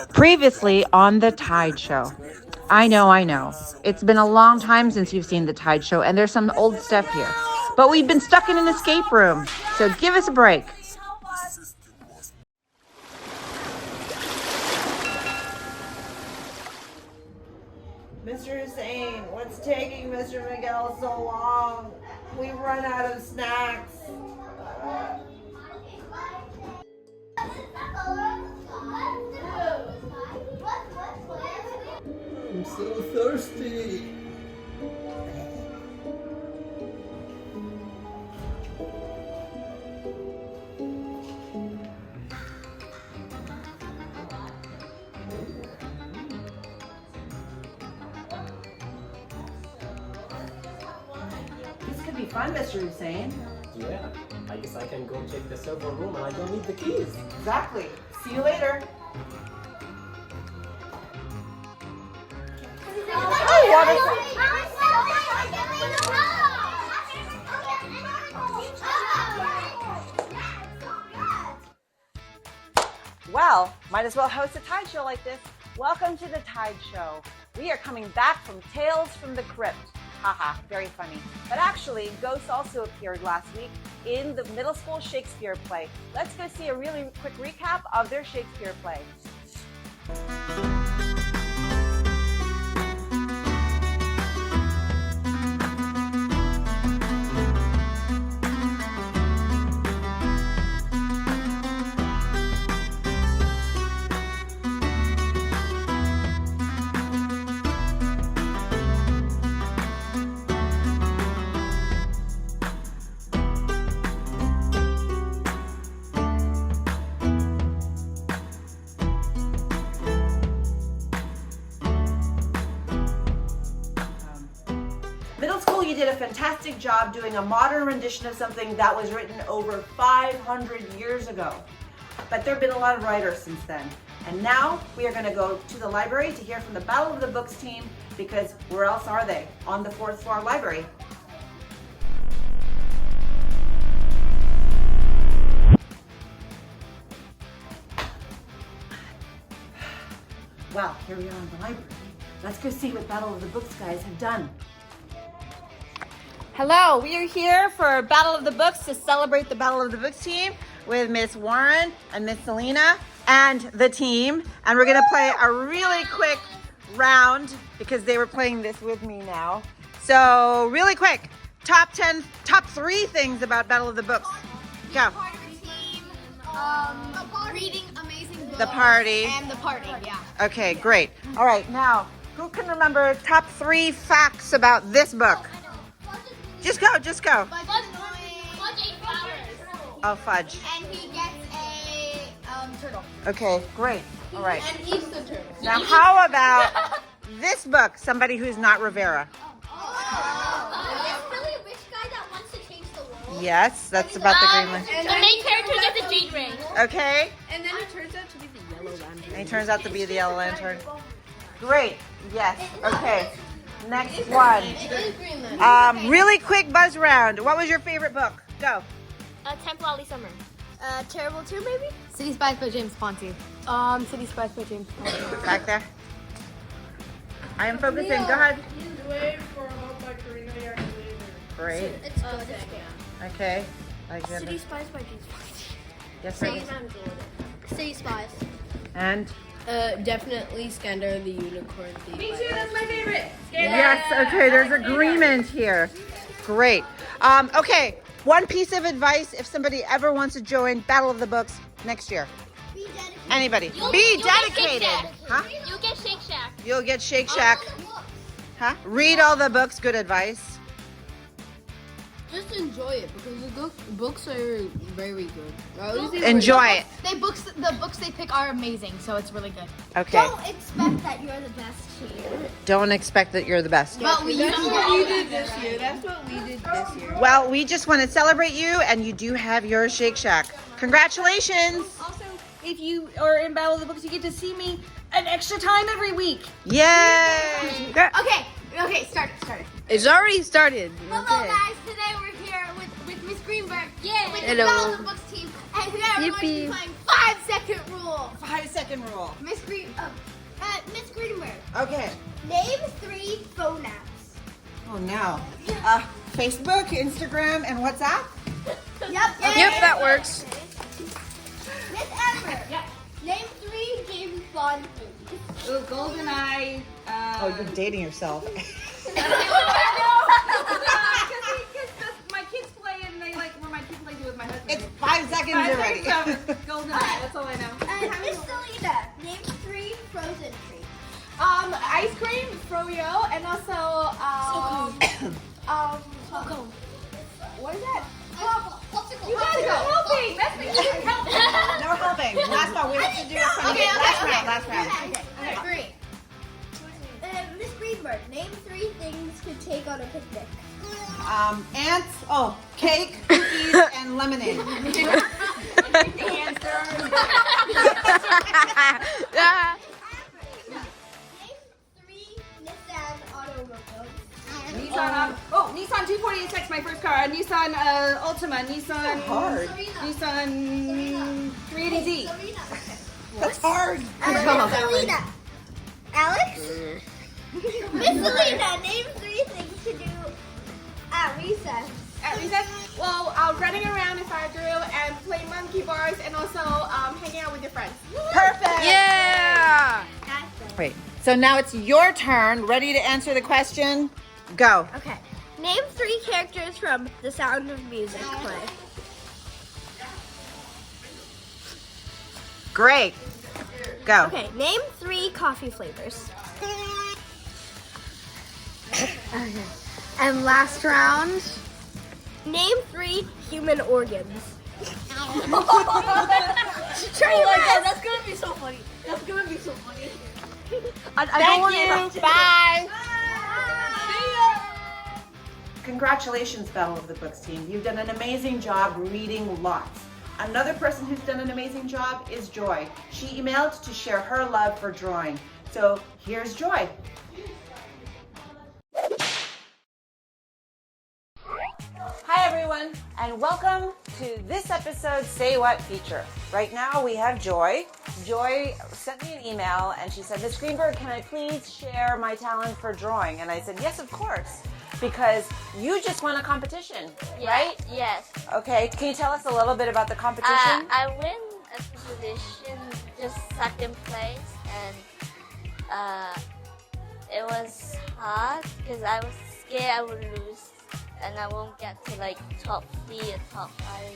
Previously on the Tide Show. I know. It's been a long time since you've seen the Tide Show, and there's some old stuff here. But we've been stuck in an escape room, so give us a break. Mr. Hussein, what's taking Mr. Miguel so long? We've run out of snacks. I'm so thirsty. This could be fun, Mr. Hussein. Yeah, I guess I can go check the server room and I don't need the keys. Exactly. See you later. Well, might as well host a Tide Show like this. Welcome to the Tide Show. We are coming back from Tales from the Crypt. Haha, very funny. But actually, ghosts also appeared last week in the middle school Shakespeare play. Let's go see a really quick recap of their Shakespeare play. Middle school, you did a fantastic job doing a modern rendition of something that was written over 500 years ago. But there have been a lot of writers since then. And now we are going to go to the library to hear from the Battle of the Books team, because where else are they? On the 4th floor library. Well, here we are in the library. Let's go see what Battle of the Books guys have done. Hello, we are here for Battle of the Books to celebrate the Battle of the Books team with Miss Warren and Miss Selena and the team. And we're gonna play a really quick round because they were playing this with me now. So really quick, top 3 things about Battle of the Books. Go. Part of the team, reading amazing books. The party. And the party, yeah. Okay, great. All right, now, who can remember top 3 facts about this book? Just go. Fudge ate flowers. Oh, fudge. And he gets a turtle. Okay, great. All right. And eats the turtle. Now, how about this book? Somebody who's not Rivera. Oh. This really rich guy that wants to change the world. Yes, that's about the green one. The main character gets a jade ring. Okay. And then it turns out to be the yellow lantern. And he turns out to be the yellow lantern. Great. Yes. Okay. Next one. It is green lantern. Really quick buzz round. What was your favorite book? Go. Temporary Summer. Terrible 2, maybe? City Spies by James Ponty. City Spies by James Ponty. Back there. I am focusing. Go ahead. Great. It's good. It's good. Okay. Alexander. Spies by James Ponty. Yes, sir. City Spies. And Definitely Skander the Unicorn Thief. Me too, that's my favorite. yes. Okay. There's agreement here. Great. Okay. One piece of advice if somebody ever wants to join Battle of the Books next year. Be dedicated. Anybody. You'll Be get dedicated. Shake Shack. Huh? You'll get Shake Shack. You'll get Shake Shack. Huh? Read all the books. Good advice. Just enjoy it because the books are very good. Enjoy it. The books they pick are amazing, so it's really good. Okay. Don't expect that you're the best here. Don't expect that you're the best. But we That's what we did this year. That's what we did this year. Well, we just want to celebrate you, and you do have your Shake Shack. Congratulations. Also, if you are in Battle of the Books, you get to see me an extra time every week. Yay. Okay, start it. It's already started. Hello guys, today we're here with Miss Greenberg. Yeah. With the Hello. Battle of the Books team. And we are going to be Yippee. playing 5-second rule. 5-second rule. Miss Greenberg, Okay. name 3 phone apps. Oh no. Facebook, Instagram, and WhatsApp? Yep, That works. Miss Amber, name 3 James Bond movies. Ooh, GoldenEye. Oh, you're dating yourself. Because my kids play and they like where my kids play with my husband. It's 5 seconds already. GoldenEye. That's all I know. Miss Selena, name 3 frozen treats. Ice cream, froyo, and also what is that? Popsicle. You guys are helping. That's the you didn't help me. No helping. Last one. We have to do it from Okay, last round. Okay, 3. Miss Greenberg, name 3 things to take on a picnic. Ants. Oh, cake, cookies, and lemonade. Name 3 Nissan automobiles. Nissan 240SX, my first car. Nissan Altima. Nissan. Hard. Nissan 380Z. Serena. That's hard. Miss Selena. Alex? Miss Selena, name 3 things to do at recess. At recess, well, running around in fire drill and playing monkey bars and also hanging out with your friends. Perfect. Yeah. Wait. So now it's your turn. Ready to answer the question? Go. Okay. Name 3 characters from The Sound of Music play. Great. Go. Okay. Name 3 coffee flavors. And last round. Name 3 human organs. Oh my god, that's gonna be so funny. That's gonna be so funny. Thank you. Bye. Congratulations, Battle of the Books team. You've done an amazing job reading lots. Another person who's done an amazing job is Joy. She emailed to share her love for drawing. So here's Joy. Hi everyone, and welcome to this episode's Say What feature. Right now we have Joy. Joy sent me an email and she said, Miss Greenberg, can I please share my talent for drawing? And I said, yes, of course, because you just won a competition, right? Yes. Okay, can you tell us a little bit about the competition? I win a competition, just second place, and it was hard because I was scared I would lose and I won't get to like top 3 or top 5.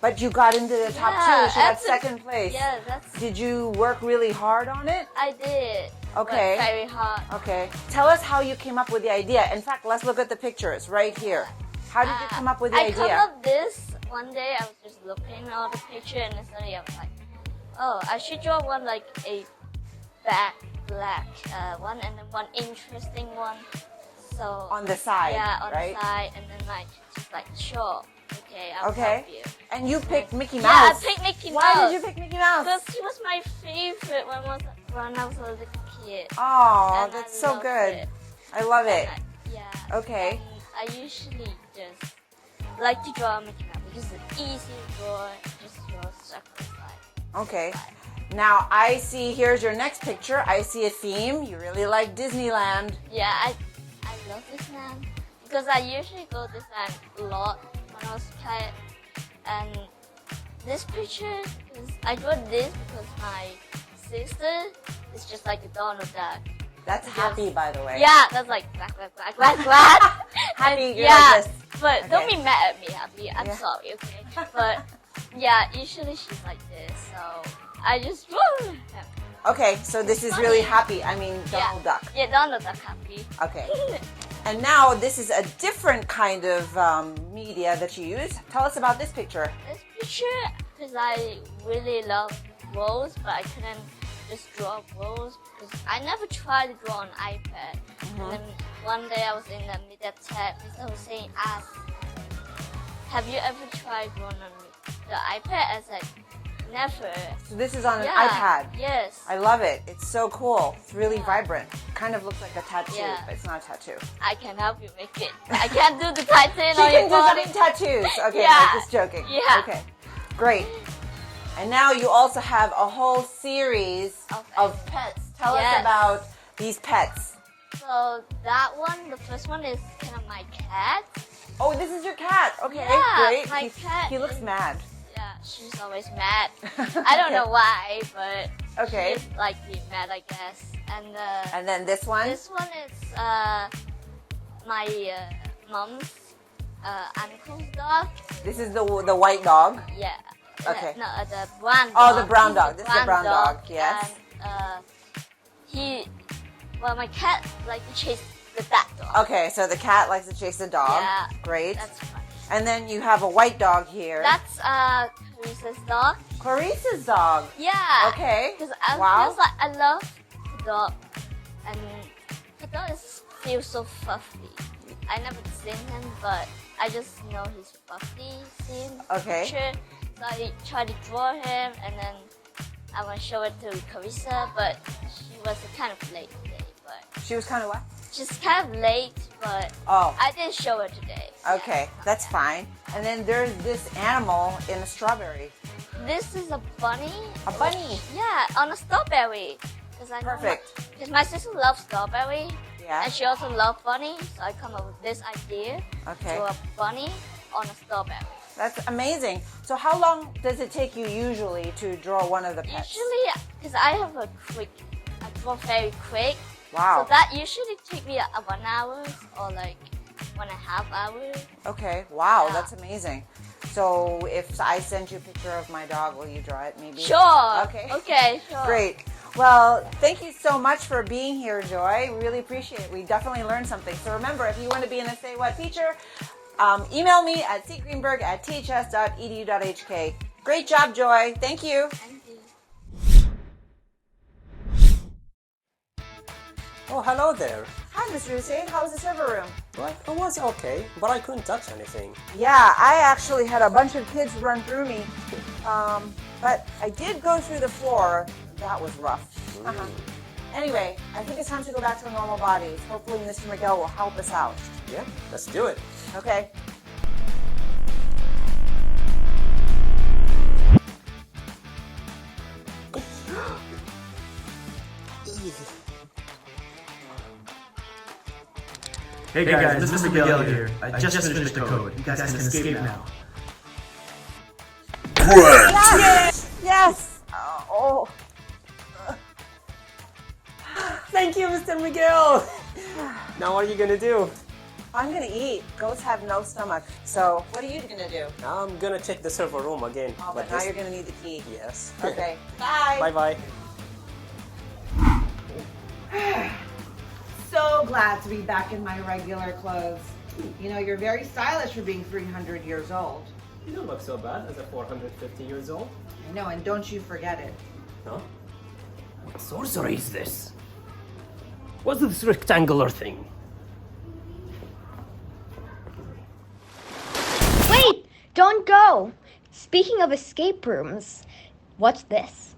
But you got into the top 2, so that's second place. Yeah, that's. Did you work really hard on it? I did. Okay. But very hard. Okay. Tell us how you came up with the idea. In fact, let's look at the pictures right here. How did you come up with the idea? I come up this one day. I was just looking at all the picture, and then suddenly I was like, "Oh, I should draw one like a black one, and then one interesting one." So On the side, yeah, on right? the side, and then like just like sure, okay, I'll Okay. help you. And you picked Mickey Yeah, Mouse. I picked Mickey Why Mouse. did you pick Mickey Mouse? Because he was my favorite when I was a little kid. Oh, And that's I so loved good. it. I love it. Yeah. Okay. And I usually just like to draw Mickey Mouse because it's easy to draw. Just draw circles like. Okay. Now I see, here's your next picture. I see a theme. You really like Disneyland. Yeah, I love Disneyland because I usually go to Disneyland a lot when I was a kid. And this picture, I drew this because my sister is just like a Donald Duck. That's happy, by the way. Yeah, that's like black. Happy, you're yeah, like this. but Okay. don't be mad at me, Happy. I'm Yeah. sorry, okay? But yeah, usually she's like this, so I just Okay, so this is really happy. I mean, Donald Duck. Yeah, Donald Duck Happy. Okay. And now this is a different kind of media that you use. Tell us about this picture. This picture, because I really love worlds, but I couldn't just draw worlds because I never tried to draw on iPad. And then one day I was in the media tab, I was saying, have you ever tried drawing on the iPad? I said, never. So this is on an Yeah, iPad. Yes. I love it. It's so cool. It's really vibrant. Kind of looks like a tattoo, Yeah. but it's not a tattoo. I can help you make it. I can't do the title She on your can do body. getting tattoos. Okay, Yeah. no, just joking. Yeah. Okay, great. And now you also have a whole series of pets. Tell us about these pets. So that one, the first one is kind of my cat. Oh, this is your cat. Okay, Yeah, great. my cat He looks mad. Yeah, she's always mad. I don't know why, but Okay. she's like being mad, I guess. And then this one? This one is my mom's uncle's dog. This is the white dog. Yeah. Okay. No, the brown dog. Oh, the brown dog. He's This is the brown dog. Yes. And my cat like to chase that dog. Okay, so the cat likes to chase the dog. Yeah. Great. That's fun. And then you have a white dog here. That's Clarissa's dog. Clarissa's dog. Yeah. Okay. Because Wow. I love the dog, and the dog feels so fluffy. I never seen him, but I just know he's fluffy. Seen Okay. picture, so I try to draw him, and then I want to show it to Clarissa, but she was kind of late today. But She was kind of what? she's kind of late, but Oh. I didn't show her today. Okay, that's fine. And then there's this animal in a strawberry. This is a bunny. A bunny. Yeah, on a strawberry. Perfect. Because my sister loves strawberry. Yeah. And she also loves bunny, so I come up with this idea. Okay. To a bunny on a strawberry. That's amazing. So how long does it take you usually to draw one of the pets? Usually, because I draw very quick. Wow. So that usually take me 1 hour or like 1.5 hours. Okay. Wow, Yeah. that's amazing. So if I send you a picture of my dog, will you draw it maybe? Sure. Okay. Okay, sure. Great. Well, thank you so much for being here, Joy. Really appreciate it. We definitely learned something. So remember, if you want to be in the Say What feature, email me at cgreenberg@ths.edu.hk. Great job, Joy. Thank you. Thank you. Oh, hello there. Hi, Mr. Hussein. How was the server room? Well, it was okay, but I couldn't touch anything. Yeah, I actually had a bunch of kids run through me, but I did go through the floor. That was rough. Anyway, I think it's time to go back to our normal bodies. Hopefully, Mr. Miguel will help us out. Yeah, let's do it. Okay. Hey guys, Mr. Miguel here. I just finished the code. You guys can escape now. Yes! Yes! Oh. Thank you, Mr. Miguel. Now what are you gonna do? I'm gonna eat. Goats have no stomach. So, what are you gonna do? I'm gonna check the server room again. Oh, but now you're gonna need the key. Yes. Okay. Bye. Bye-bye. So glad to be back in my regular clothes. You know, you're very stylish for being 300 years old. You don't look so bad as a 450 years old. I know, and don't you forget it. Huh? What sorcery is this? What's this rectangular thing? Wait! Don't go! Speaking of escape rooms, what's this?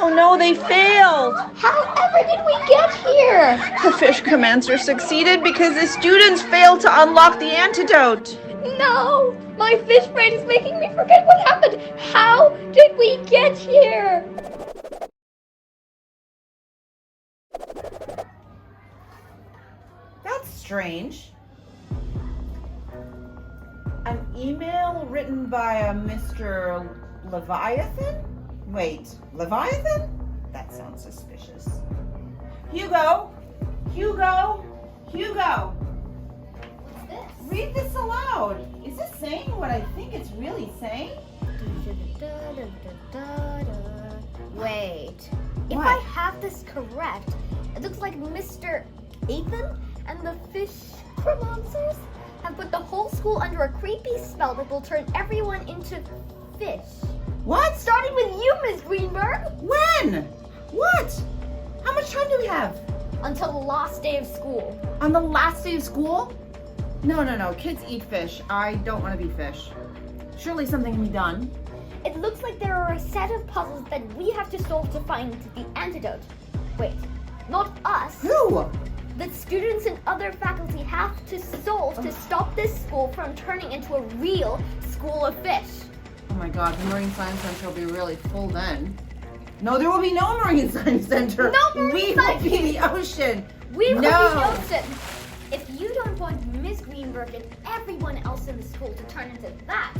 Oh no, they failed! However did we get here? The fish commander succeeded because the students failed to unlock the antidote. No! My fish brain is making me forget what happened. How did we get here? That's strange. An email written by a Mr. Leviathan? Wait, Leviathan? That sounds suspicious. Hugo! Hugo! Hugo! What's this? Read this aloud. Is this saying what I think it's really saying? Wait. If What? I have this correct, it looks like Mr. Ethan and the fish romancers have put the whole school under a creepy spell that will turn everyone into fish. What? Starting with you, Miss Greenberg, When? What? How much time do we have? until the last day of school. On the last day of school? No. Kids eat fish. I don't want to be fish. Surely something can be done. It looks like there are a set of puzzles that we have to solve to find the antidote. Wait, not us. Who? that students and other faculty have to solve to stop this school from turning into a real school of fish. Oh my God, the Marine Science Center will be really full then. No, there will be no Marine Science Center. No Marine We Science will be the ocean. We will No. be the ocean. If you don't want Miss Greenberg and everyone else in the school to turn into that,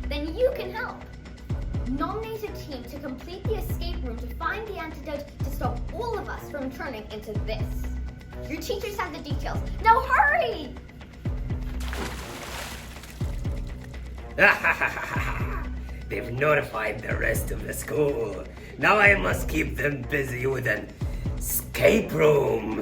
then you can help. Nominate a team to complete the escape room to find the antidote to stop all of us from turning into this. Your teachers have the details. Now hurry! They've notified the rest of the school. Now I must keep them busy with an escape room.